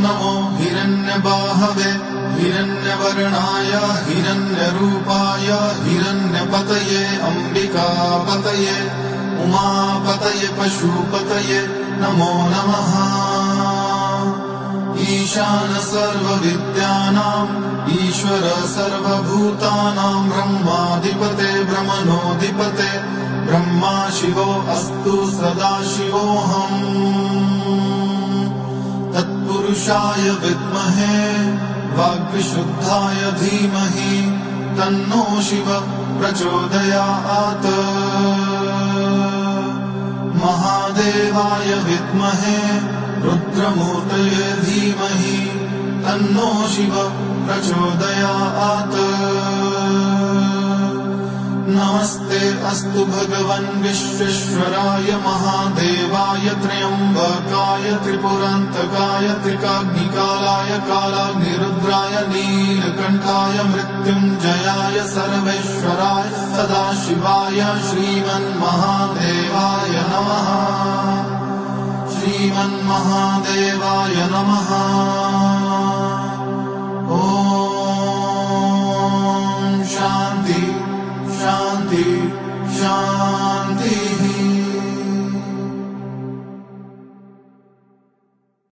नमो हिरण्यबाहवे हिरण्यवर्णाय हिरण्यरूपाय हिरण्यपतये अम्बिकापतये उमापतये पशुपतये नमो नमः। ईशान सर्वविद्यानां ईश्वर सर्वभूतानां ब्रह्माधिपते ब्रह्मणोऽधिपते ब्रह्मा शिवो अस्तु सदाशिवोऽहम्। तत्पुरुषाय विद्महे वाग्विशुद्धाय धीमहि तन्नो शिव प्रचोदयात्। महादेवाय विद्महे रुद्रमूर्तये धीमहि तन्नो शिव प्रचोदयात्। नमस्ते अस्तु भगवन् विश्वेश्वराय महादेवाय त्र्यम्बकाय त्रिपुरान्तकाय त्रिकाग्निकालाय कालाग्निरुद्राय नीलकण्ठाय मृत्युञ्जयाय सर्वेश्वराय सदाशिवाय श्रीमन्महादेवाय नमः। श्रीमन्महादेवाय नमः। ॐ शान्ति शान्ति शान्तिः।